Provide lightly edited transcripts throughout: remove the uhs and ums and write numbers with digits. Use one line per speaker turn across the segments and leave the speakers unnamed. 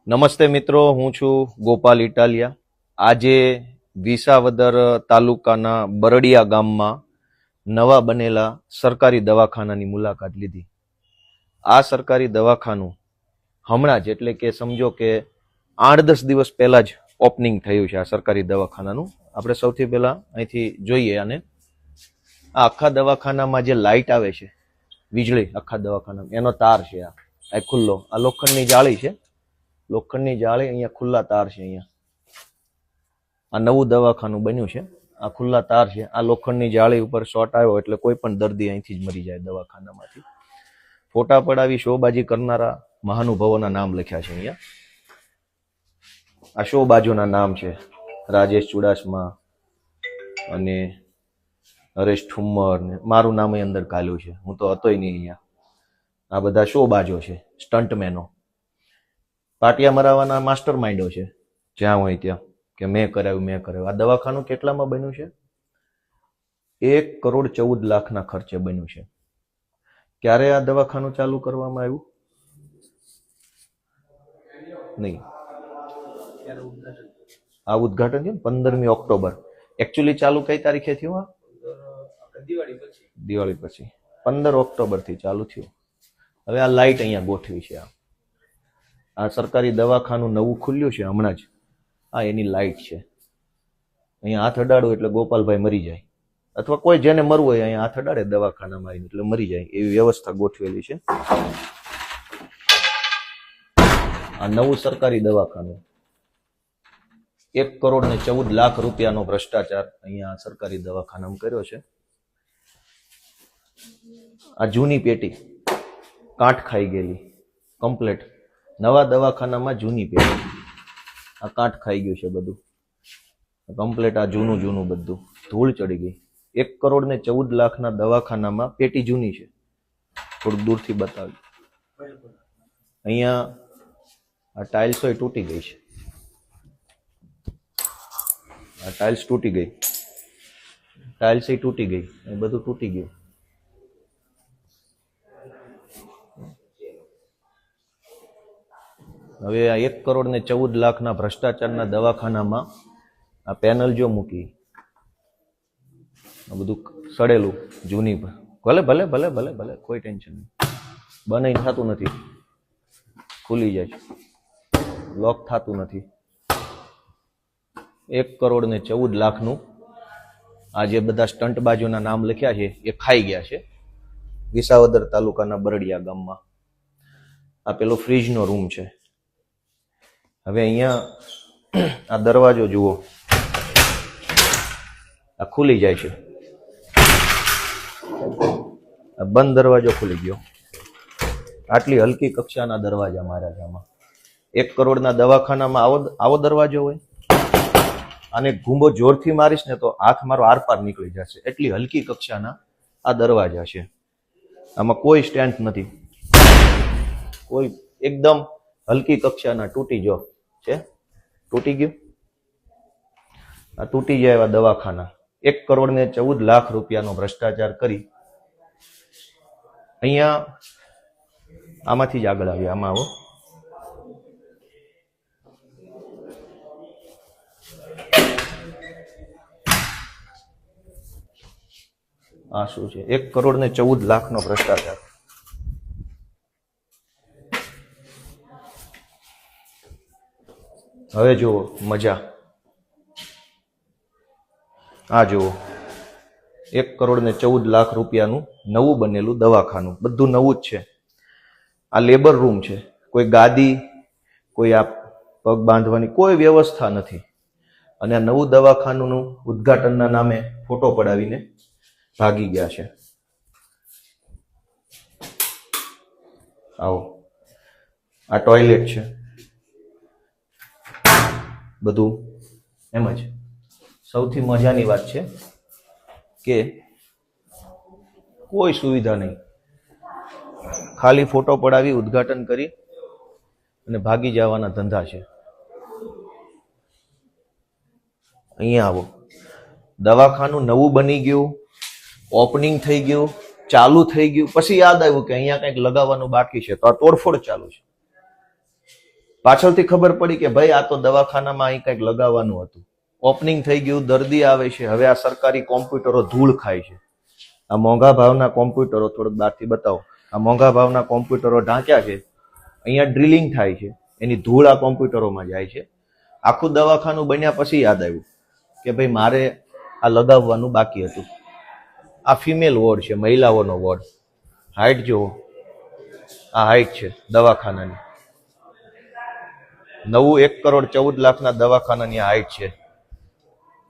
નમસ્તે મિત્રો, હું છું ગોપાલ ઇટાલિયા. આજે વિસાવદર તાલુકાના બરડિયા ગામમાં નવા બનેલા સરકારી દવાખાનાની મુલાકાત લીધી. આ સરકારી દવાખાનું હમણાં જ એટલે કે સમજો કે 8-10 દિવસ પહેલા જ ઓપનિંગ થયું છે. આ સરકારી દવાખાનાનું આપણે સૌથી પહેલા અહીંથી જોઈએ. અને આ આખા દવાખાનામાં જે લાઇટ આવે છે, વીજળી આખા દવાખાનામાં, એનો તાર છે. આ ખુલ્લો, આ લોખંડની જાળી છે. લોખંડની જાળી, અહીંયા ખુલ્લા તાર છે. અહીંયા આ નવું દવાખાનું બન્યું છે. આ ખુલ્લા તાર છે. આ લોખંડની જાળી ઉપર શોર્ટ આવ્યો એટલે કોઈ પણ દર્દી અહીંથી જ મરી જાય દવાખાનામાંથી. ફોટા પડાવી શોબાજી કરનારા મહાનુભાવોના નામ લખ્યા છે અહીંયા. આ શોબાજોના નામ છે: રાજેશ ચુડાસમા અને હરેશ ઠુમ્મર ને મારું નામ અહીં અંદર કાલ્યું છે. હું તો હતોય નહીં અહીંયા. આ બધા શોબાજો છે, સ્ટન્ટમેનો, પાટિયા મરાવાના માસ્ટર માઇન્ડો છે જ્યાં હોય ત્યાં, કે મેં કરાવ્યું. આ દવાખાનું કેટલામાં બન્યું છે? 1,14,00,000 ખર્ચે બન્યું છે. ક્યારે આ દવાખાનું ચાલુ કરવામાં આવ્યું? નહીં, આ ઉદ્ઘાટન છે ને 15મી ઓક્ટોબર. એકચ્યુઅલી ચાલુ કઈ તારીખે થયું? દિવાળી પછી 15 ઓક્ટોબર થી ચાલુ થયું. હવે આ લાઇટ અહીંયા ગોઠવી છે. આ સરકારી દવાખાનું નવું ખુલ્યું છે હમણાં જ. આ એની લાઇટ છે. અહીંયા હાથ અડાડો એટલે ગોપાલભાઈ મરી જાય, અથવા કોઈ જેને મરવું હોય અહીંયા હાથ અડાડે દવાખાનામાં આવીને એટલે મરી જાય, એવી વ્યવસ્થા ગોઠવેલી છે. આ નવું સરકારી દવાખાનું, 1,14,00,000 રૂપિયાનો ભ્રષ્ટાચાર અહીંયા સરકારી દવાખાનામાં કર્યો છે. આ જૂની પેટી કાંઠ ખાઈ ગયેલી કમ્પ્લેટ. નવા દવાખાનામાં જૂની પેટી, આ કાંઠ ખાઈ ગયું છે બધું કમ્પ્લેટ. આ જૂનું બધું ધૂળ ચડી ગઈ. 1,14,00,000 દવાખાનામાં પેટી જૂની છે. થોડુંક દૂરથી બતાવ્યું. અહીંયા આ ટાઇલ્સો તૂટી ગઈ છે. આ ટાઇલ્સ તૂટી ગઈ, ટાઇલ્સ તૂટી ગઈ, એ બધું તૂટી ગયું. હવે આ 1,14,00,000 ભ્રષ્ટાચારના દવાખાનામાં આ પેનલ જો મૂકી, આ બધું સડેલું જૂની, ભલે ભલે ભલે ભલે ભલે કોઈ ટેન્શન નહીં. બનાઈ થતું નથી, ખુલી જાય, લોક થતું નથી. 1,14,00,000 આ જે બધા સ્ટન્ટ બાજુના નામ લખ્યા છે એ ખાઈ ગયા છે વિસાવદર તાલુકાના બરડિયા ગામમાં. આ પેલો ફ્રીજનો રૂમ છે. હવે અહીંયા આ દરવાજો જુઓ, આ ખુલી જાય છે. આ બંધ દરવાજો ખુલી ગયો. આટલી હલકી કક્ષાના દરવાજા માર્યા છે આમાં. 1 કરોડના દવાખાનામાં આવો દરવાજો હોય? આને ઘૂંબો જોરથી મારીશ ને તો હાથ મારો આરપાર નીકળી જશે. એટલી હલકી કક્ષાના આ દરવાજા છે. આમાં કોઈ સ્ટેન્ડ નથી, કોઈ, એકદમ હલકી કક્ષાના. તૂટી જો છે, તૂટી ગયું. આ તૂટી જાય એવા દવાખાના. 1,14,00,000 રૂપિયાનો ભ્રષ્ટાચાર કરી અહીંયા. આમાંથી જ આગળ આવ્યા. આમાં આવો. આ શું છે? 1,14,00,000 ભ્રષ્ટાચાર. હવે જુઓ મજા. આ જુઓ 1,14,00,000 રૂપિયાનું નવું બનેલું દવાખાનું. બધું નવું જ છે. આ લેબર રૂમ છે. કોઈ ગાદી, કોઈ આ પગ બાંધવાની કોઈ વ્યવસ્થા નથી. અને આ નવું દવાખાનું ઉદ્ઘાટનના નામે ફોટો પડાવીને ભાગી ગયા છે. આવો, આ ટોયલેટ છે. બધું એમ જ. સૌથી મજાની વાત છે કે કોઈ સુવિધા નહીં. ખાલી ફોટો પડાવી, ઉદ્ઘાટન કરી અને ભાગી જવાના ધંધા છે. અહીંયા આવો. દવાખાનું નવું બની ગયું, ઓપનિંગ થઈ ગયું, ચાલુ થઈ ગયું, પછી યાદ આવ્યું કે અહીંયા કંઈક લગાવવાનું બાકી છે, તો આ તોડફોડ ચાલુ છે. પાછળથી ખબર પડી કે ભાઈ આ તો દવાખાનામાં અહીં કંઈક લગાવવાનું હતું. ઓપનિંગ થઈ ગયું, દર્દી આવે છે. હવે આ સરકારી કોમ્પ્યુટરો ધૂળ ખાય છે. આ મોંઘા ભાવના કોમ્પ્યુટરો, થોડુંક બહારથી બતાવો. આ મોંઘા ભાવના કોમ્પ્યુટરો ઢાંક્યા છે. અહીંયા ડ્રિલિંગ થાય છે, એની ધૂળ આ કોમ્પ્યુટરોમાં જાય છે. આખું દવાખાનું બન્યા પછી યાદ આવ્યું કે ભાઈ મારે આ લગાવવાનું બાકી હતું. આ ફિમેલ વોર્ડ છે, મહિલાઓનો વોર્ડ. હાઈટ જુઓ, આ હાઈટ છે દવાખાનાની. નવું 1,14,00,000 દવાખાનાની હાઈટ છે.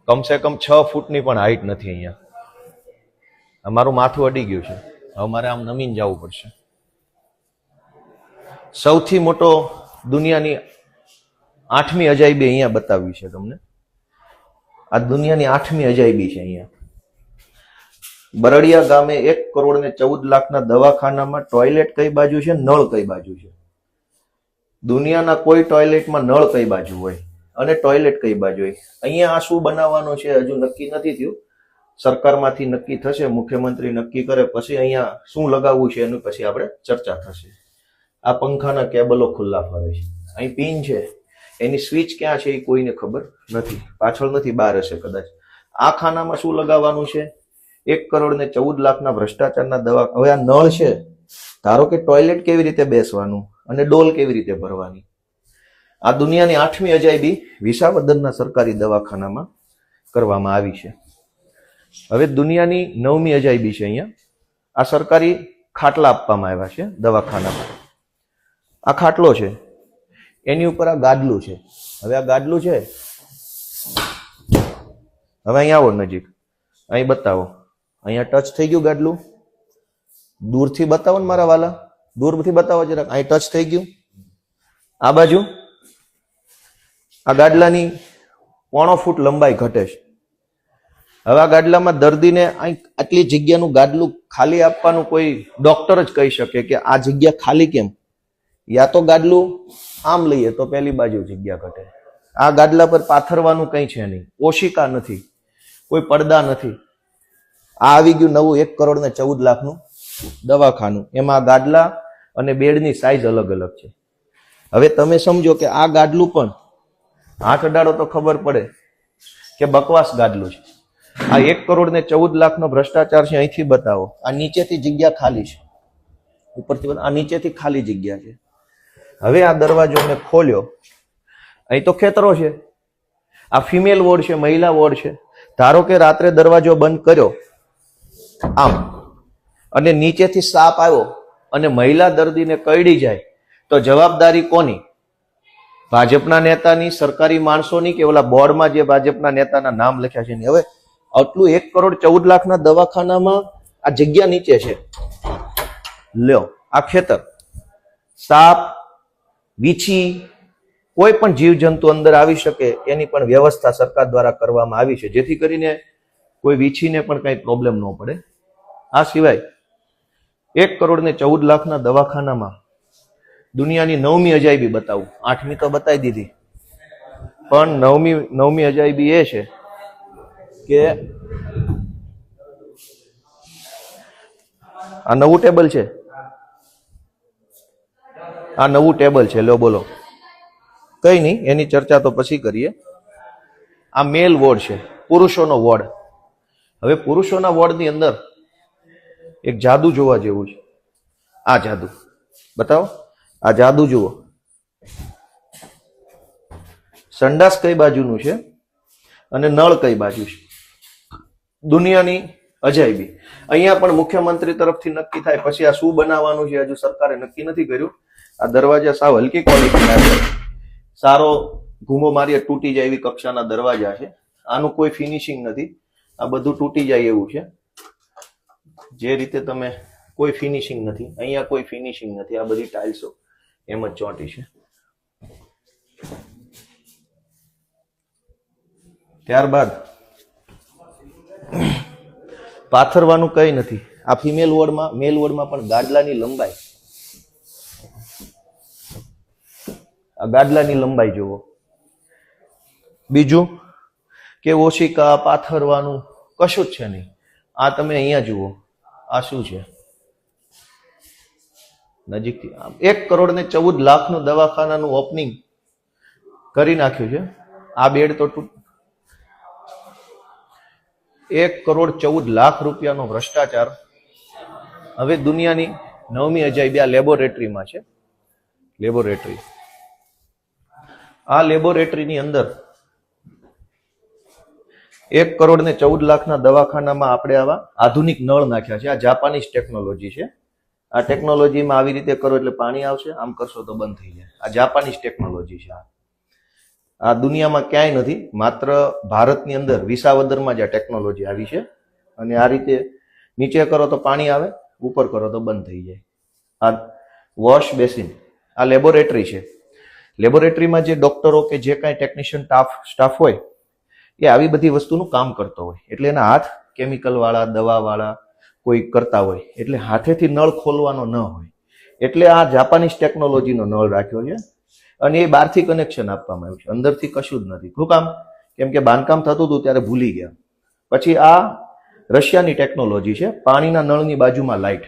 કમસે કમ 6 ફૂટની પણ હાઈટ નથી અહીંયા. અમારું માથું અડી ગયું છે. હવે મારે આમ નમીને જવું પડશે. સૌથી મોટો દુનિયાની 8મી અજાયબી અહીંયા બતાવી છે તમને. આ દુનિયાની 8મી અજાયબી છે અહીંયા. બરડિયા ગામે 1,14,00,000 દવાખાનામાં ટોયલેટ કઈ બાજુ છે, નળ કઈ બાજુ છે? દુનિયાના કોઈ ટોયલેટમાં નળ કઈ બાજુ હોય અને ટોયલેટ કઈ બાજુ હોય? અહીંયા આ શું બનાવવાનું છે હજુ નક્કી નથી થયું. સરકારમાંથી નક્કી થશે, મુખ્યમંત્રી નક્કી કરે પછી અહીંયા શું લગાવવું છે એનું પછી આપણે ચર્ચા થશે. આ પંખાના કેબલો ખુલ્લા ફરે છે. અહીં પિન છે, એની સ્વિચ ક્યાં છે એ કોઈને ખબર નથી. પાછળ નથી, બહાર હશે કદાચ. આ ખાનામાં શું લગાવવાનું છે? 1,14,00,000 ભ્રષ્ટાચારના દવા. હવે આ નળ છે, ધારો કે ટોયલેટ કેવી રીતે બેસવાનું અને ડોલ કેવી રીતે ભરવાની? આ દુનિયાની 8મી અજાયબી વિસાવદરના સરકારી દવાખાનામાં કરવામાં આવી છે. હવે દુનિયાની 9મી અજાયબી છે અહીંયા. આ સરકારી ખાટલા આપવામાં આવ્યા છે દવાખાનામાં. આ ખાટલો છે, એની ઉપર આ ગાદલું છે. હવે આ ગાદલું છે, હવે અહીંયા આવો નજીક, અહીં બતાવો. અહીંયા ટચ થઈ ગયું ગાદલું. દૂરથી બતાવો ને મારા વાલા, દૂરથી બતાવો જરાક. અહીં ટચ થઈ ગયું. આ બાજુ આ ગાદલાની 1.5 ફૂટ લંબાઈ ઘટે છે. હવે આ ગાદલામાં દર્દીને આટલી જગ્યાનું ગાદલું ખાલી આપવાનું કોઈ ડોક્ટર જ કહી શકે કે આ જગ્યા ખાલી કેમ? યા તો ગાદલું આમ લઈએ તો પહેલી બાજુ જગ્યા ઘટે. આ ગાદલા પર પાથરવાનું કંઈ છે નહીં, ઓશિકા નથી, કોઈ પડદા નથી. આ આવી ગયું નવું 1,14,00,000 દવાખાનું. એમાં ગાદલા અને બેડની સાઈઝ અલગ અલગ છે. હવે તમે સમજો કે આ ગાદલું પણ હાથ અડાડો તો ખબર પડે કે બકવાસ ગાદલું છે. આ 1,14,00,000 ભ્રષ્ટાચાર છે. અહીંથી બતાવો. આ નીચેથી જગ્યા ખાલી છે, ઉપરથી આ નીચેથી ખાલી જગ્યા છે. હવે આ દરવાજો મેં ખોલ્યો, અહીં તો ખેતરો છે. આ ફિમેલ વોર્ડ છે, મહિલા વોર્ડ છે. ધારો કે રાત્રે દરવાજો બંધ કર્યો આમ અને નીચેથી સાપ આવ્યો અને મહિલા દર્દીને કરડી જાય તો જવાબદારી કોની? ભાજપના નેતાની, સરકારી માણસોની, કે ઓલા બોર્ડમાં જે ભાજપના નેતાના નામ લખ્યા છે? હવે આટલું 1,14,00,000 દવાખાનામાં આ જગ્યા નીચે છે. લ્યો, આ ખેતર, સાપ, વીછી, કોઈ પણ જીવજંતુ અંદર આવી શકે એની પણ વ્યવસ્થા સરકાર દ્વારા કરવામાં આવી છે, જેથી કરીને કોઈ વીછીને પણ કઈ પ્રોબ્લેમ ન પડે. આ સિવાય 1,14,00,000 દવાખાનામાં દુનિયાની 9મી અજાયબી બતાવું. 8મી તો બતાવી દીધી, પણ 9મી અજાયબી એ છે કે આ નવું ટેબલ છે. આ નવું ટેબલ છે. લો બોલો. કઈ નહીં, એની ચર્ચા તો પછી કરીએ. આ મેલ વોર્ડ છે, પુરુષોનો વોર્ડ. હવે પુરુષોના વોર્ડની અંદર એક જાદુ જોવા જેવું છે. આ જાદુ બતાવો. આ જાદુ જુઓ. સંડાસ કઈ બાજુનું છે અને નળ કઈ બાજુ છે? દુનિયાની અજાયબી. અહીંયા પણ મુખ્યમંત્રી તરફથી નક્કી થાય પછી આ શું બનાવવાનું છે હજુ સરકારે નક્કી નથી કર્યું. આ દરવાજા સાવ હલકી ક્વોલિટીના છે, સારો ઘૂમો મારીએ તૂટી જાય એવી કક્ષાના દરવાજા છે. આનું કોઈ ફિનિશિંગ નથી. આ બધું તૂટી જાય એવું છે. જે રીતે તમે, કોઈ ફિનિશિંગ નથી અહીંયા, કોઈ ફિનિશિંગ નથી. આ બધી ટાઇલ્સો એમ જ ચોંટી છે. ત્યારબાદ પાથરવાનું કઈ નથી. આ ફિમેલ વોર્ડમાં, મેલ વોર્ડમાં પણ ગાદલાની લંબાઈ, આ ગાદલાની લંબાઈ જુઓ. બીજું કે ઓશિકા, પાથરવાનું કશું જ છે નહીં. આ તમે અહીંયા જુઓ. આ શું છે? નજીકથી 1,14,00,000 દવાખાનાનું ઓપનિંગ કરી નાખ્યું છે. આ બેડ તો 1,14,00,000 રૂપિયાનો ભ્રષ્ટાચાર હવે દુનિયાની 9મી અજાયબી આ લેબોરેટરીમાં છે. લેબોરેટરી, આ લેબોરેટરીની અંદર 1,14,00,000 દવાખાનામાં આપણે આવા આધુનિક નળ નાખ્યા છે. આ જાપાનીઝ ટેકનોલોજી છે. આ ટેકનોલોજીમાં આવી રીતે કરો એટલે પાણી આવશે, આમ કરશો તો બંધ થઈ જાય. આ જાપાનીઝ ટેકનોલોજી છે. આ દુનિયામાં ક્યાંય નથી, માત્ર ભારતની અંદર વિસાવદરમાં જ આ ટેકનોલોજી આવી છે. અને આ રીતે નીચે કરો તો પાણી આવે, ઉપર કરો તો બંધ થઈ જાય. આ વોશ બેસિન, આ લેબોરેટરી છે. લેબોરેટરીમાં જે ડોક્ટરો કે જે કાંઈ ટેકનિશિયન સ્ટાફ હોય એ આવી બધી વસ્તુનું કામ કરતો હોય, એટલે એના હાથ કેમિકલ વાળા, દવા વાળા કોઈ કરતા હોય, એટલે હાથેથી નળ ખોલવાનો ન હોય. એટલે આ જાપાનીઝ ટેકનોલોજીનો નળ રાખ્યો છે. અને એ બહારથી કનેક્શન આપવામાં આવ્યું છે, અંદરથી કશું જ નથી. શું કામ? કેમ કે બાંધકામ થતું હતું ત્યારે ભૂલી ગયા. પછી આ રશિયાની ટેકનોલોજી છે, પાણીના નળની બાજુમાં લાઇટ.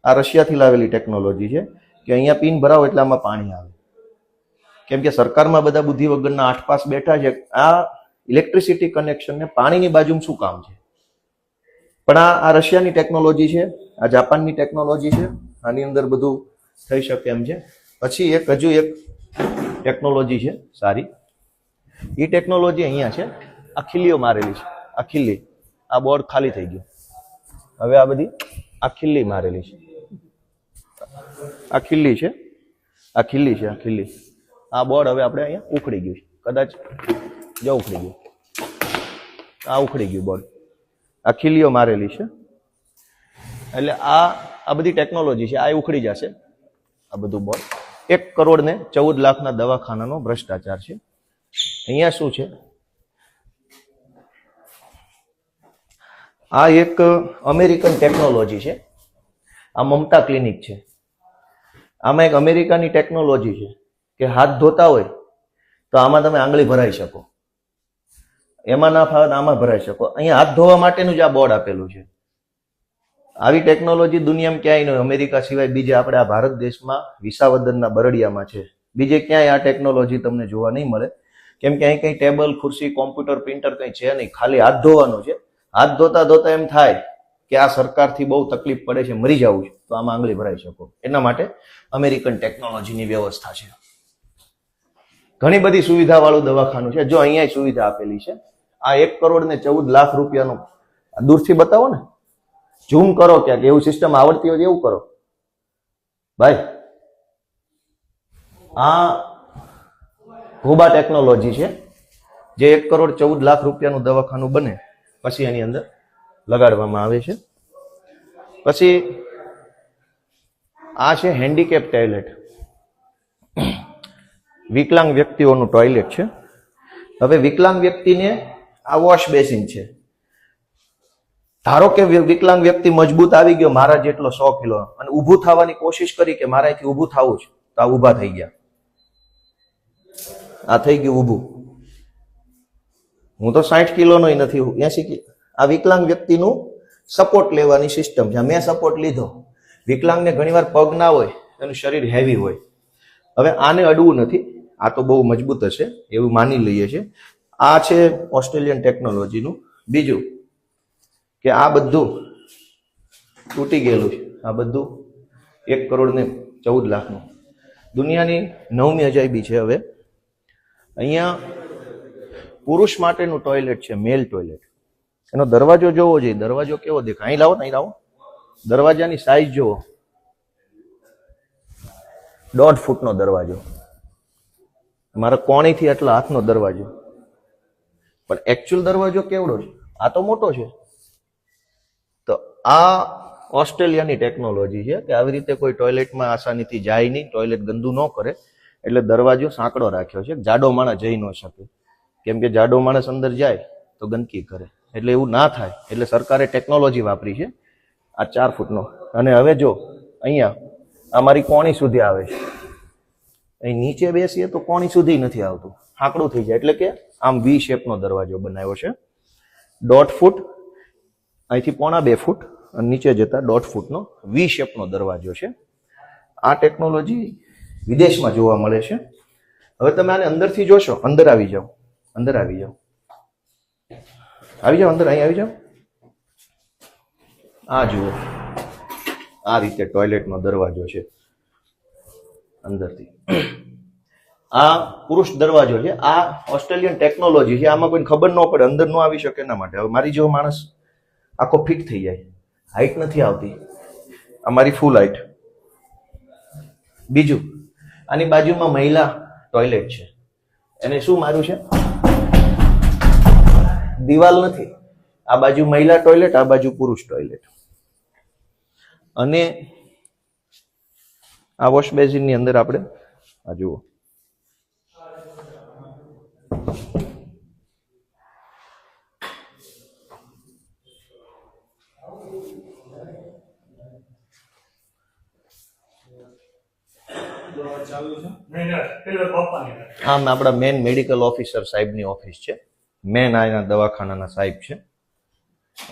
આ રશિયાથી લાવેલી ટેકનોલોજી છે કે અહીંયા પિન ભરાવો એટલે આમાં પાણી આવે. કેમ કે સરકારમાં બધા બુદ્ધિ વગરના 8 પાસ બેઠા છે. આ ઇલેક્ટ્રિસિટી કનેક્શન ને પાણીની બાજુમાં શું કામ છે? પણ આ રશિયાની ટેકનોલોજી છે, આ જાપાનની ટેકનોલોજી છે. આની અંદર બધું થઈ શકે એમ છે. પછી હજુ એક ટેકનોલોજી છે સારી. એ ટેકનોલોજી અહીંયા છે, આ ખીલીઓ મારેલી છે. આ ખીલી, આ બોર્ડ ખાલી થઈ ગયું. હવે આ બધી આ ખીલી મારેલી છે. આ ખીલી છે, આ ખીલી છે, આ ખીલી. આ બોર્ડ હવે આપણે અહીંયા ઉખડી ગયું છે. કદાચ જો ઉખડી ગયું, આ ઉખડી ગયું બોર્ડ. આ ખીલીઓ મારેલી છે. એટલે આ બધી ટેકનોલોજી છે, આ ઉખડી જશે. આ બધું બોર્ડ 1,14,00,000 દવાખાનાનો ભ્રષ્ટાચાર છે. અહીંયા શું છે? આ એક અમેરિકન ટેકનોલોજી છે. આ મમતા ક્લિનિક છે. આમાં એક અમેરિકાની ટેકનોલોજી છે કે હાથ ધોતા હોય તો આમાં તમે આંગળી ભરાઈ શકો, એમાં ના ફાવે આમાં ભરાઈ શકો. અહીંયા હાથ ધોવા માટેનું જ આ બોર્ડ આપેલું છે. આવી ટેકનોલોજી દુનિયામાં ક્યાંય નહીં, અમેરિકા સિવાય બીજે આપણે આ ભારત દેશમાં વિસાવદરના બરડિયામાં છે. બીજે ક્યાંય આ ટેકનોલોજી તમને જોવા નહીં મળે. કેમ કે અહીં કંઈ ટેબલ, ખુરશી, કોમ્પ્યુટર, પ્રિન્ટર કંઈ છે નહીં, ખાલી હાથ ધોવાનું છે. હાથ ધોતા ધોતા એમ થાય કે આ સરકારથી બહુ તકલીફ પડે છે, મરી જવું છે, તો આમાં આંગળી ભરાઈ શકો. એના માટે અમેરિકન ટેકનોલોજીની વ્યવસ્થા છે. ઘણી બધી સુવિધા વાળું દવાખાનું છે. જો અહીંયા સુવિધા આપેલી છે. આ 1,14,00,000 રૂપિયાનો દૂરથી બતાવો ને, ઝૂમ કરો ક્યાંક, એવું સિસ્ટમ આવડતી હોય એવું કરો ભાઈ. આ ઘોબા ટેકનોલોજી છે, જે 1,14,00,000 રૂપિયાનું દવાખાનું બને પછી એની અંદર લગાડવામાં આવે છે. પછી આ છે હેન્ડીકેપ ટોયલેટ, વિકલાંગ વ્યક્તિઓનું ટોયલેટ છે. હવે વિકલાંગ વ્યક્તિને આ વોશ બેસિન છે. ધારો કે વિકલાંગ વ્યક્તિ મજબૂત આવી ગયો, મારા જેટલો 100 કિલો, અને ઊભું થવાની કોશિશ કરી કે મારાથી ઊભું થવું છે, તો આ ઊભા થઈ ગયા. આ થઈ ગયું ઊભું. હું તો 60 કિલોનો નથી, 80 કિલો. આ વિકલાંગ વ્યક્તિનું સપોર્ટ લેવાની સિસ્ટમ છે. મેં સપોર્ટ લીધો. વિકલાંગને ઘણીવાર પગ ના હોય, એનું શરીર હેવી હોય. હવે આને અડવું નથી, આ તો બહુ મજબૂત હશે એવું માની લઈએ છે. આ છે ઓસ્ટ્રેલિયન ટેકનોલોજીનું. બીજું કે આ બધું તૂટી ગયેલું છે. આ બધું 1,14,00,000 દુનિયાની 9મી અજાયબી છે. હવે અહીંયા પુરુષ માટેનું ટોયલેટ છે, મેલ ટોયલેટ. એનો દરવાજો જોવો જોઈએ. દરવાજો કેવો દેખાય? અહીં લાવો ને, અહીં લાવો. દરવાજાની સાઈઝ જોવો, 1.5 ફૂટનો દરવાજો. મારા કોણીથી એટલા હાથનો દરવાજો. પણ એકચ્યુઅલ દરવાજો કેવડો છે? આ તો મોટો છે. તો આ ઓસ્ટ્રેલિયાની ટેકનોલોજી છે કે આવી રીતે કોઈ ટોયલેટમાં આસાનીથી જાય નહીં, ટોયલેટ ગંદુ ન કરે, એટલે દરવાજો સાંકડો રાખ્યો છે. જાડો માણસ જઈ ન શકે, કેમ કે જાડો માણસ અંદર જાય તો ગંદકી કરે. એટલે એવું ના થાય, એટલે સરકારે ટેકનોલોજી વાપરી છે આ 4 ફૂટનો. અને હવે જો અહીંયા અમારી કોણી સુધી આવે છે. અહીં નીચે બેસીએ તો કોણી સુધી નથી આવતું, સાંકડું થઈ જાય. એટલે કે આમ વી શેપનો દરવાજો બનાવ્યો છે. 1.5 ફૂટ, અહીંથી 1.25 ફૂટ, અને નીચે જતા 1.5 ફૂટનો વી શેપનો દરવાજો છે. આ ટેકનોલોજી વિદેશમાં જોવા મળે છે. હવે તમે આને અંદરથી જોશો, અંદર આવી જાઓ, અંદર આવી જાઓ, આવી જાઓ અંદર, અહીં આવી જાઓ. આ જુઓ, આ રીતે ટોયલેટનો દરવાજો છે અંદરથી. આ પુરુષ દરવાજો છે. આ ઓસ્ટ્રેલિયન ટેકનોલોજી છે. આમાં કોઈને ખબર ન પડે, અંદર ન આવી શકે એના માટે. હવે મારી જેવો માણસ આખો ફિટ થઈ જાય, હાઈટ નથી આવતી, આ મારી ફૂલ હાઈટ. બીજું, આની બાજુમાં મહિલા ટોયલેટ છે. એને શું માર્યું છે? દિવાલ નથી. આ બાજુ મહિલા ટોયલેટ, આ બાજુ પુરુષ ટોયલેટ. અને આ વોશ બેસિનની અંદર આપણે આ જુઓ, આમ આપણા મેન મેડિકલ ઓફિસર સાહેબની ઓફિસ છે. મેન આના દવાખાનાના સાહેબ છે.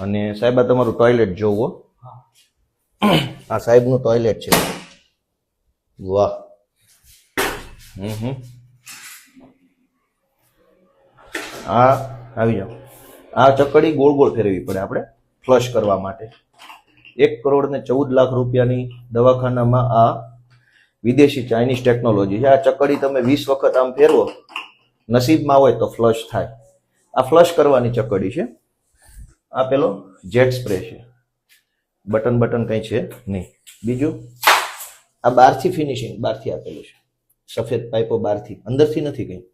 અને સાહેબ આ તમારું ટોયલેટ જોવો. આ સાહેબનું ટોયલેટ છે. વાહ. આ આવી જાઓ. આ ચકડી ગોળ ગોળ ફેરવી પડે આપણે ફ્લશ કરવા માટે. 1,14,00,000 રૂપિયાની દવાખાનામાં આ વિદેશી ચાઇનીઝ ટેકનોલોજી છે. આ ચકડી તમે 20 વખત આમ ફેરવો, નસીબમાં હોય તો ફ્લશ થાય. આ ફ્લશ કરવાની ચકડી છે. આ પેલો જેટ સ્પ્રે છે. બટન કંઈ છે નહીં. બીજું, આ બહારથી ફિનિશિંગ, બહારથી આપેલું છે. સફેદ પાઇપો બહારથી, અંદરથી નથી કંઈ.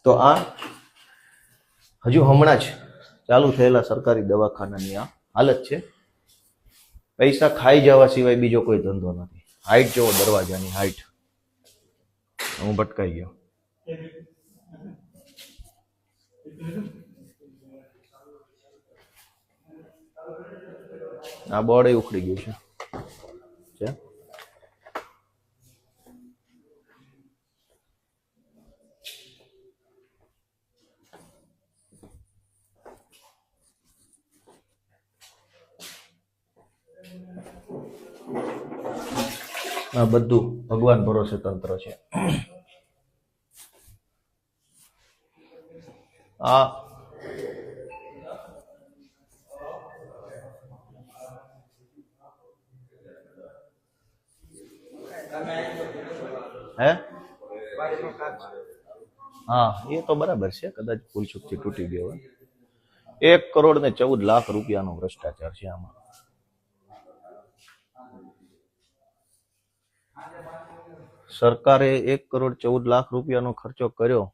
તો આ હજુ હમણાં જ ચાલુ થયેલા સરકારી દવાખાનાની આ હાલત છે. પૈસા ખાઈ જવા સિવાય બીજો કોઈ ધંધો નથી. હાઈટ જોવો દરવાજાની હાઈટ. હું ભટકાઈ ગયો. આ બોર્ડ ઉખડી ગયું છે. આ બધું ભગવાન ભરોસે તંત્ર છે. આ હે હા, એ તો બરાબર છે. કદાચ ભૂલ ચૂકથી તૂટી ગયો હોય. 1,14,00,000 રૂપિયાનો ભ્રષ્ટાચાર છે આમાં. સરકારે 1,14,00,000 રૂપિયાનો ખર્ચો કર્યો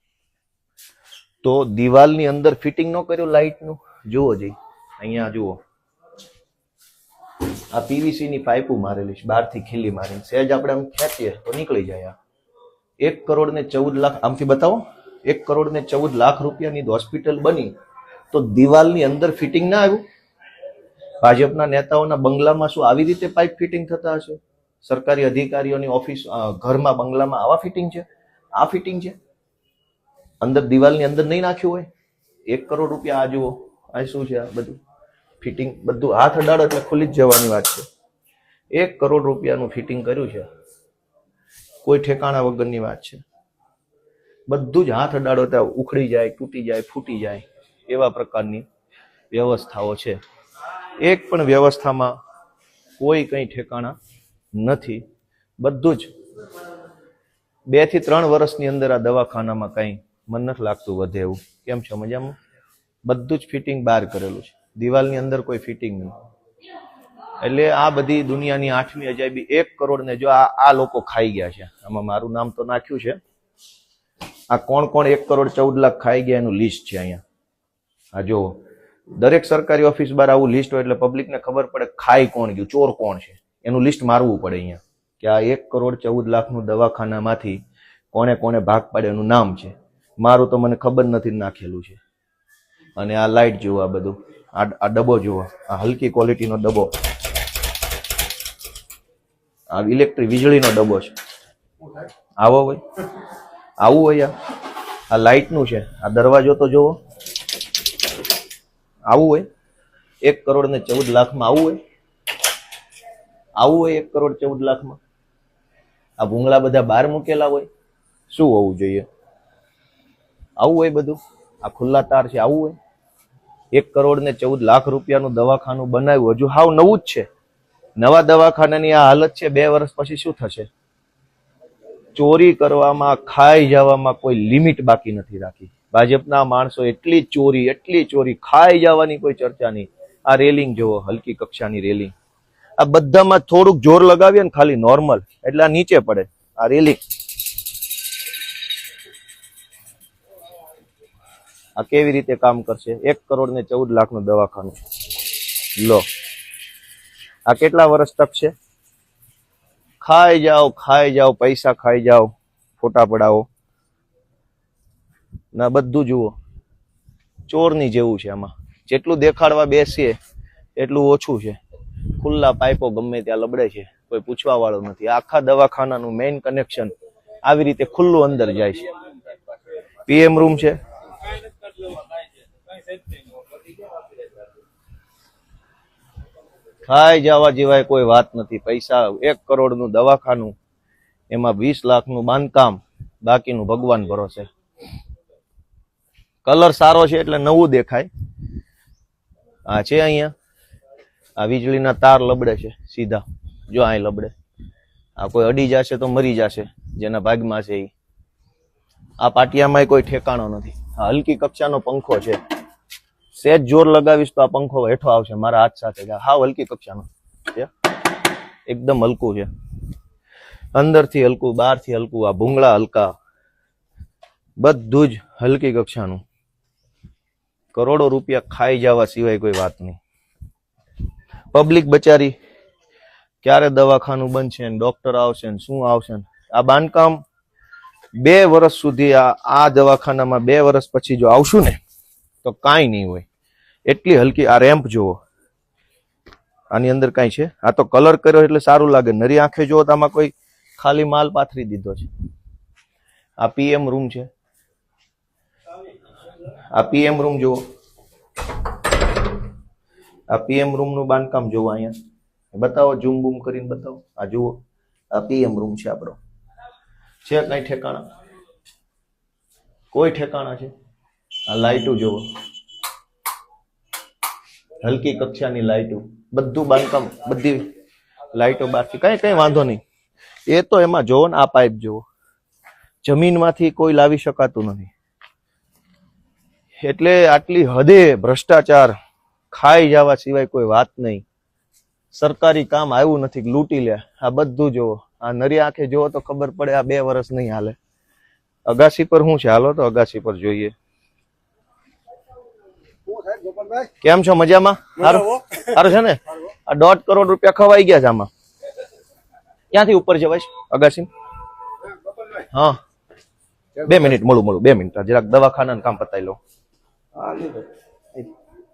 તો દિવાલની અંદર ફિટિંગ ન કર્યું લાઇટનું. જુઓ જી, અહીંયા જુઓ, આ પીવીસી ની પાઇપો મારેલી છે બહારથી ખીલી મારીને. સહેજ આપણે આમ ખેંચીએ તો નીકળી જાય. 1,14,00,000 આમથી બતાવો. 1,14,00,000 રૂપિયાની હોસ્પિટલ બની તો દિવાલની અંદર ફિટિંગ ના આવ્યું. ભાજપના નેતાઓના બંગલામાં શું આવી રીતે પાઇપ ફિટિંગ થતા હશે? સરકારી અધિકારીઓની ઓફિસ, ઘરમાં, બંગલામાં આવા ફિટિંગ છે? આ ફિટિંગ છે અંદર દિવાલની અંદર નહીં નાખ્યું હોય. 1 કરોડ રૂપિયા. આ જુઓ, આ શું છે? આ બધું ફિટિંગ, બધું હાથ અડાડો એટલે ખુલી જ જવાની વાત છે. 1 કરોડ રૂપિયાનું ફિટિંગ કર્યું છે. કોઈ ઠેકાણા વગરની વાત છે. બધું જ હાથ અડાડો ત્યાં ઉખડી જાય, તૂટી જાય, ફૂટી જાય એવા પ્રકારની વ્યવસ્થાઓ છે. એક પણ વ્યવસ્થામાં કોઈ કંઈ ઠેકાણા નથી. બધું જ 2 થી 3 વર્ષની અંદર આ દવાખાનામાં કંઈ મન નથી લાગતું વધે એવું. કેમ છે? મજામાં? બધું જ ફિટિંગ બહાર કરેલું છે. દિવાલની અંદર કોઈ ફિટિંગ નહીં. એટલે આ બધી દુનિયાની 8મી અજાયબી. 1 કરોડ ને જો આ લોકો ખાઈ ગયા છે. આમાં મારું નામ તો નાખ્યું છે. આ કોણ 1,14,00,000 ખાઈ ગયા એનું લિસ્ટ છે અહીંયા. આ જો દરેક સરકારી ઓફિસ બાર આવું લિસ્ટ હોય એટલે પબ્લિકને ખબર પડે ખાઈ કોણ ગયું, ચોર કોણ છે. એનું લિસ્ટ મારવું પડે અહીંયા કે આ 1,14,00,000 દવાખાનામાંથી કોને કોને ભાગ પાડે એનું નામ છે. મારું તો મને ખબર નથી નાખેલું છે. અને આ લાઇટ જુઓ, આ બધું, આ ડબ્બો જુઓ, આ હલકી ક્વોલિટીનો ડબ્બો, આ ઇલેક્ટ્રિક વીજળીનો ડબ્બો છે. આવો હોય, આવું હોય. આ લાઇટનું છે. આ દરવાજો તો જુઓ, આવું હોય. 1,14,00,000 આવું હોય, આવું હોય 1,14,00,000. આ ભૂંગળા બધા બહાર મૂકેલા હોય? શું હોવું જોઈએ? આવું હોય બધું? આ ખુલ્લા તાર છે આવું હોય? 1 કરોડ ને 14 લાખ રૂપિયાનું દવાખાનું બનાવ્યું, હજુ હાવ નવું જ છે. નવા દવાખાનાની આ હાલત છે, 2 વર્ષ પછી શું થશે? ચોરી કરવામાં, ખાઈ જવામાં કોઈ લિમિટ બાકી નથી રાખી. ભાજપના માણસો એટલી ચોરી, ખાઈ જવાની કોઈ ચર્ચા નહીં. આ રેલિંગ જુઓ, હલકી કક્ષાની રેલિંગ. આ બધામાં થોડુંક જોર લગાવીએ ને ખાલી નોર્મલ, એટલે આ નીચે પડે. આ રેલિંગ આ કેવી રીતે કામ કરશે? 1 કરોડ ને 14 લાખનું દવાખાનું લો, આ કેટલા વર્ષ ટકશે? ખાઈ જાઓ, પૈસા ખાઈ જાઓ, ફોટા પડાવો ના, બધું જુઓ ચોરની જેવું છે. આમાં જેટલું દેખાડવા બેસીએ એટલું ઓછું છે. ખુલ્લા પાઇપો ગમે ત્યાં લબડે છે, કોઈ પૂછવા વાળું નથી. આખા દવાખાનાનું મેઇન કનેક્શન આવી રીતે ખુલ્લું અંદર જાય છે. પીએમ રૂમ છે, ખાઈ જવા જેવાય કોઈ વાત નથી. પૈસા 1 કરોડનું દવાખાનું, એમાં 20 લાખનું બાંધકામ, બાકીનું ભગવાન ભરોસે. કલર સારો છે એટલે નવું દેખાય. આ છે અહીંયા, આ વીજળીના તાર લબડે છે સીધા, જો અહીં લબડે. આ કોઈ અડી જશે તો મરી જશે, જેના ભાગમાં છે એ. આ પાટિયામાં કોઈ ઠેકાણો નથી. આ હલકી કક્ષાનો પંખો છે, સેજ જોર લગાવીશ તો આ પંખો હેઠો આવશે મારા હાથ સાથે. હા, હલકી કક્ષાનો છે, એકદમ હલકું છે, અંદરથી હલકું, બહારથી હલકું. આ ભૂંગળા હલકા, બધું જ હલકી કક્ષાનું. કરોડો રૂપિયા ખાઈ જવા સિવાય કોઈ વાત નહીં. પબ્લિક બચારી ક્યારે દવાખાનું બનશે, ડોક્ટર આવશે ને શું આવશે. આ બાંધકામ 2 વર્ષ સુધી, આ દવાખાનામાં 2 વર્ષ પછી જો આવશું ને તો કાંઈ નહીં હોય. એટલી હલકી. આ રેમ્પ જુઓ, આની અંદર કાંઈ છે? આ તો કલર કર્યો એટલે સારું લાગે. નરી આંખે જુઓ તો આમાં કોઈ ખાલી માલ પાથરી દીધો છે. આ પીએમ રૂમ છે, આ પીએમ રૂમ જુઓ, આ પીએમ રૂમ નું બાંધકામ જુઓ. અહીંયા બતાવો, ઝૂમ બૂમ કરીને બતાવો. આ જુઓ, આ પીએમ રૂમ છે આપણો. છે કઈ ઠેકાણા? કોઈ ઠેકાણા છે? આ લાઈટો જુઓ, હલકી કક્ષાની લાઈટો, બધું બાંધકામ, બધી લાઈટો બહારથી. કઈ વાંધો નહીં. એ તો એમાં જોવો ને, આ પાઇપ જુઓ, જમીનમાંથી કોઈ લાવી શકાતું નથી. એટલે આટલી હદે ભ્રષ્ટાચાર, ખાઈ જવા સિવાય કોઈ વાત નહીં. સરકારી કામ આવ્યું નથી, લૂંટી લે. આ બધું જુઓ, આ નરી આંખે જુઓ તો ખબર પડે આ 2 વર્ષ નહીં હાલે. અગાસી પર શું છે? હાલો તો અગાસી પર જોઈએ. કેમ છો? મજામાં? સારું છે ને? આ 1.5 કરોડ રૂપિયા ખવાઈ ગયા છે આમાં. ક્યાંથી ઉપર જવાય છે અગાસી? હા, 2 મિનિટ મળું 2 મિનિટ, જરાક દવાખાનાનું કામ પતાવી લો.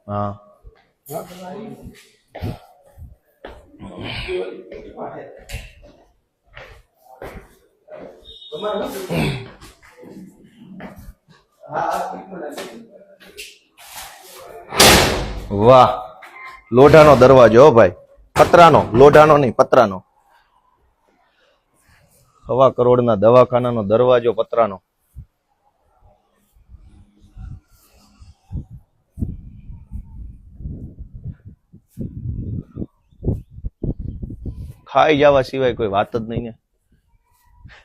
હા, વાહ, લોઢાનો દરવાજો ભાઈ, પતરાનો, લોઢાનો નહીં, પતરાનો. 1.25 કરોડના દવાખાનાનો દરવાજો પતરાનો. ખાઈ જવા સિવાય કોઈ વાત જ નહીં ને.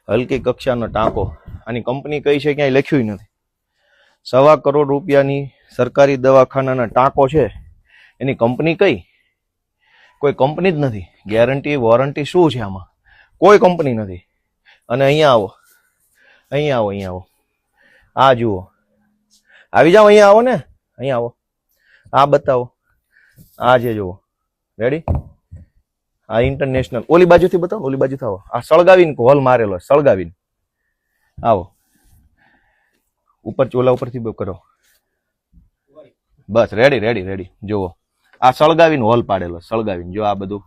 હલકી કક્ષાનો ટાંકો. આની કંપની કઈ છે ક્યાંય લખ્યું નથી. 1.25 કરોડ રૂપિયાની સરકારી દવાખાનાના ટાંકો છે, એની કંપની કઈ? કોઈ કંપની જ નથી. ગેરંટી વોરંટી શું છે આમાં? કોઈ કંપની નથી. અને અહીંયા આવો, અહીંયા આવો, આ જુઓ, આવી જાઓ, અહીંયા આવો ને, અહીંયા આવો, આ બતાવો, આ જે જુઓ, રેડી? આ ઇન્ટરનેશનલ. ઓલી બાજુથી બતાવો, ઓલી બાજુથી આવો. આ સળગાવીને હોલ મારેલો, સળગાવીને આવો. ઉપર ચોલા ઉપરથી કરો, બસ રેડી. જુઓ, આ સળગાવીને હોલ પાડેલો, સળગાવીને. જો આ બધું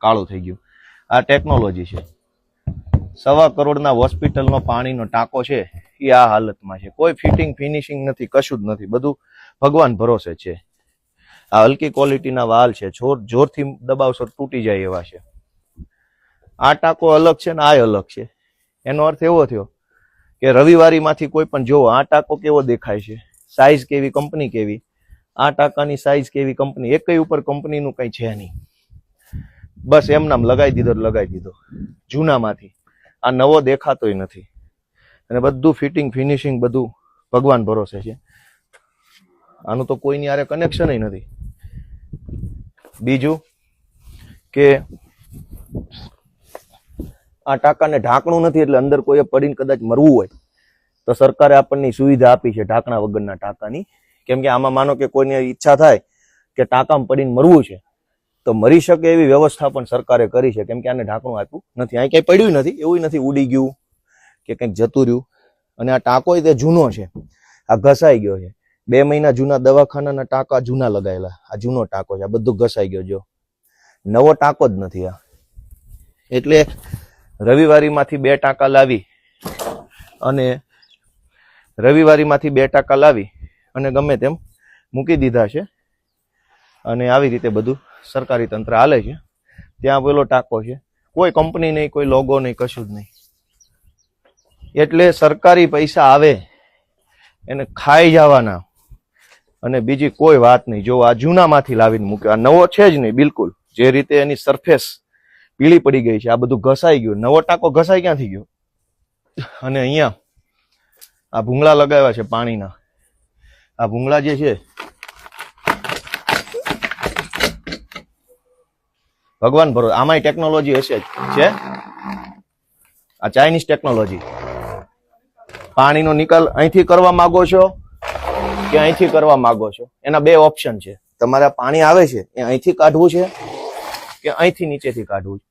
કાળું થઈ ગયું. આ ટેકનોલોજી છે. 1.25 કરોડના હોસ્પિટલનો પાણીનો ટાંકો છે એ આ હાલતમાં છે. કોઈ ફિટિંગ ફિનિશિંગ નથી, કશું જ નથી. બધું ભગવાન ભરોસે છે. આ હલકી ક્વોલિટીના વાલ છે, જોરથી દબાવશો તૂટી જાય એવા છે. આ ટાંકો અલગ છે ને આ અલગ છે. એનો અર્થ એવો થયો કે રવિવારીમાંથી કોઈ પણ જોવો આ ટાંકો કેવો દેખાય છે, સાઈઝ કેવી, કંપની કેવી, આ ટાંકાની સાઈઝ કેવી, કંપની, એકય ઉપર કંપનીનું કંઈ છે નહીં. બસ એમ નામ લગાવી દીધો જૂનામાંથી. આ નવો દેખાતોય નથી અને બધું ફિટિંગ ફિનિશિંગ બધું ભગવાન ભરોસે છે. આનું તો કોઈની હારે કનેક્શન નથી. બીજું કે આ ટાંકાને ઢાંકણું નથી, એટલે અંદર કોઈ પડીને કદાચ મરવું હોય તો સરકારે આપણને સુવિધા આપી છે ઢાંકણા વગરના ટાંકાની. કેમ કે આમાં માનો કે કોઈને ઈચ્છા થાય કે ટાંકામાં પડીને મરવું છે તો મરી શકે એવી વ્યવસ્થા પણ સરકારે કરી છે. કેમ કે આને ઢાંકણું આપ્યું નથી, અહીં ક્યાંય પડ્યું નથી, એવું નથી ઉડી ગયું કે કંઈક જતું રહ્યું. અને આ ટાંકો તે જૂનો છે, આ ઘસાઈ ગયો છે. 2 મહિના જૂના દવાખાનાના ટાંકા જૂના લગાયેલા, આ જૂનો ટાંકો છે, આ બધું ઘસાઈ ગયો. જો નવો ટાંકો જ નથી આ. એટલે રવિવારીમાંથી 2 ટાંકા લાવી અને ગમે તેમ મૂકી દીધા છે. અને આવી રીતે બધું સરકારી તંત્ર હાલે છે. ત્યાં પેલો ટાંકો છે, કોઈ કંપની નહીં, કોઈ લોગો નહીં, કશું જ નહીં. એટલે સરકારી પૈસા આવે એને ખાઈ જવાના અને બીજી કોઈ વાત નહીં. જો આ જૂનામાંથી લાવીને મૂક્યો, આ નવો છે જ નહીં બિલકુલ. જે રીતે એની સરફેસ પીળી પડી ગઈ છે, આ બધું ઘસાઈ ગયું. નવો ટાંકો ઘસાઈ ક્યાંથી ગયો? અને અહીંયા આ ભૂંગળા લગાવ્યા છે પાણીના. આ ભૂંગળા જે છે ભગવાન ભરો, આમાંય ટેકનોલોજી હશે જ છે. આ ચાઇનીઝ ટેકનોલોજી. પાણીનો નિકાલ અહીંથી કરવા માંગો છો કે અહીંથી કરવા માંગો છો, એના 2 ઓપ્શન છે. તમારે પાણી આવે છે એ અહીંથી કાઢવું છે કે અહીંથી નીચેથી કાઢવું છે.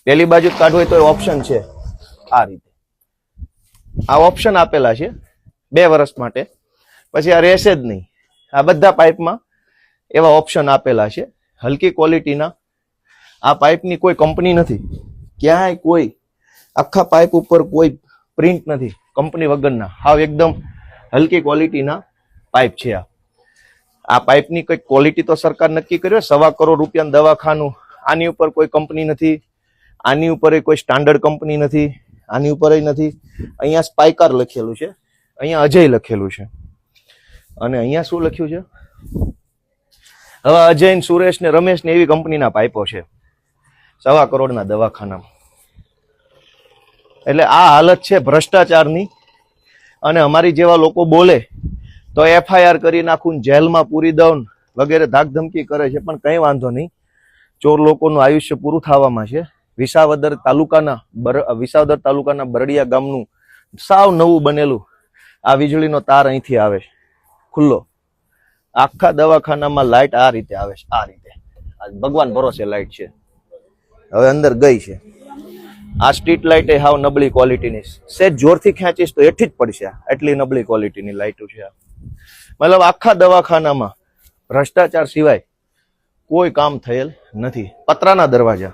પેલી બાજુ કાઢવું હોય તો ઓપ્શન છે આ રીતે. આ ઓપ્શન આપેલા છે 2 વર્ષ માટે, પછી આ રહેશે જ નહીં. આ બધા પાઇપમાં એવા ઓપ્શન આપેલા છે. હલકી ક્વોલિટીના આ પાઇપની કોઈ કંપની નથી, ક્યાંય કોઈ આખા પાઇપ ઉપર કોઈ પ્રિન્ટ નથી, કંપની વગરના. હાવ એકદમ હલકી ક્વોલિટીના પાઇપ છે. આ પાઇપની કઈ ક્વોલિટી તો સરકાર નક્કી કર્યો, 1.25 કરોડ રૂપિયાનું દવાખાનું. આની ઉપર કોઈ કંપની નથી, આની ઉપર કોઈ સ્ટાન્ડર્ડ કંપની નથી, આની ઉપર નથી. અહીંયા સ્પાઇકાર લખેલું છે, અહીંયા અજય લખેલું છે, અને અહીંયા શું લખ્યું છે? હવે અજય ને સુરેશ ને રમેશ ને એવી કંપનીના પાઇપો છે 1.25 કરોડના દવાખાનામાં. એટલે આ હાલત છે ભ્રષ્ટાચારની. અને અમારી જેવા લોકો બોલે તો FIR કરી નાખું, જેલમાં પૂરી દઉં વગેરે ધાકધમકી કરે છે, પણ કંઈ વાંધો નહીં. ચોર લોકોનું આયુષ્ય પૂરું થવામાં છે. વિસાવદર તાલુકાના બરડિયા ગામનું સાવ નવું બનેલું આ વીજળીનો તાર અહીંથી આવે છે ખુલ્લો. આખા દવાખાનામાં લાઇટ આ રીતે આવે છે, આ રીતે. ભગવાન ભરોસે લાઇટ છે. હવે અંદર ગઈ છે. આ સ્ટ્રીટ લાઇટ એ હાવ નબળી ક્વોલિટીની, સેજ જોરથી ખેંચીશ તો એઠી જ પડશે. એટલી નબળી ક્વોલિટીની લાઇટો છે. મતલબ આખા દવાખાનામાં ભ્રષ્ટાચાર સિવાય કોઈ કામ થયેલ નથી. પતરાના દરવાજા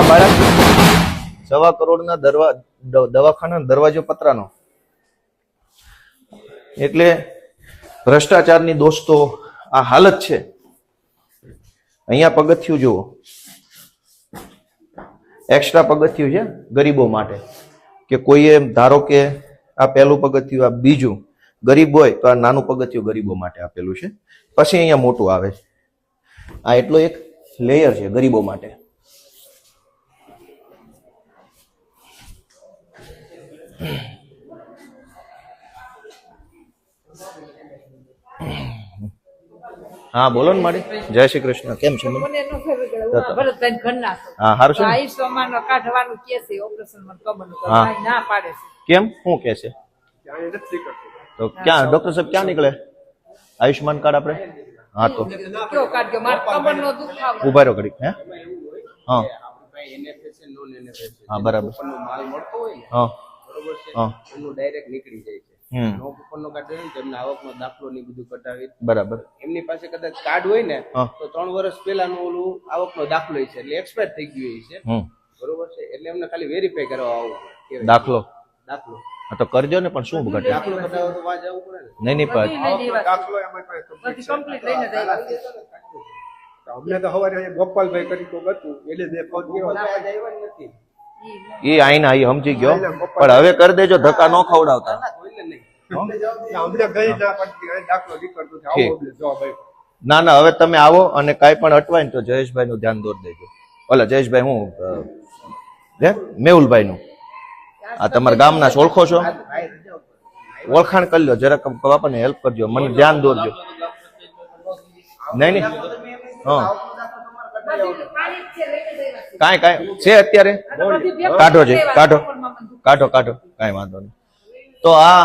બાળક 1.25 કરોડના દવાખાના દરવાજો પતરાનો. એટલે ભ્રષ્ટાચારની દોસ્તો આ હાલત છે. અહીંયા પગથિયું જુઓ, એક્સ્ટ્રા પગથિયું છે ગરીબો માટે, કે કોઈએ ધારો કે આ પહેલું પગથિયું, આ બીજું. ગરીબ હોય તો આ નાનું પગથિયું ગરીબો માટે આપેલું છે. પછી અહીંયા મોટું આવે છે. આ એટલો એક લેયર છે ગરીબો માટે. હા બોલો ને મારી. જય શ્રી કૃષ્ણ. કેમ છે? હા હારું છે. કેમ શું કે છે? તો ક્યાં ડોક્ટર સાહેબ ક્યાં નીકળે? આયુષ્માન કાર્ડ આપણે? હા તો ઉભા રહ્યો ઘડી. હા હા બરાબર. હા બરાબર.
એમની પાસે કદાચ કાર્ડ હોય ને તો 3 વર્ષ પહેલાનું ઓલું આવકનો દાખલો છે, એટલે એક્સપાયર થઈ ગયું છે. બરોબર છે, એટલે એમને ખાલી વેરીફાઈ કરવા આવું.
દાખલો તો કરજો ને, પણ શું ઘટે?
દાખલો કઢાવો તો વાજ આવવું પડે ને.
નહીં
દાખલો એમાં કમ્પ્લીટ લઈને અમને તો સવારે ગોપાલભાઈ કરી તો હતું એટલે બે પગ આવ્યા નથી.
ઈ આઈના ઈ સમજી ગયો, પણ હવે કરી દેજો, ધક્કા ન ખવડાવતા. ના ના, હવે તમે આવો અને કાંઈ પણ અટવાય ને તો જયેશભાઈ નું ધ્યાન દોરી દેજો. ઓલા જયેશભાઈ હું મેહુલભાઈ નું, આ તમારા ગામના છો, ઓળખો છો? ઓળખાણ કરી લો જરાક, બાપાને હેલ્પ કરજો, મને ધ્યાન દોરજો. નહીં નહીં, હા કાંઈ છે અત્યારે, કાઢો છે, કાઢો કાઢો કાઢો, કાંઈ વાંધો નહીં. તો આ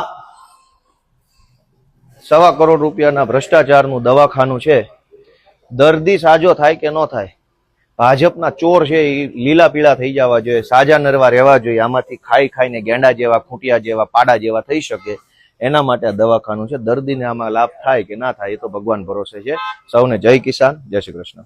1.25 કરોડ રૂપિયાના ભ્રષ્ટાચારનું દવાખાનું છે. દર્દી સાજો થાય કે ન થાય, ભાજપના ચોર છે એ લીલા પીળા થઈ જવા જોઈએ, સાજા નરવા રહેવા જોઈએ. આમાંથી ખાઈ ખાઈને ગેંડા જેવા, ખૂંટિયા જેવા, પાડા જેવા થઈ શકે, એના માટે આ દવાખાનું છે. દર્દીને આમાં લાભ થાય કે ના થાય એ તો ભગવાન ભરોસે છે. સૌને જય કિસાન, જય શ્રી કૃષ્ણ.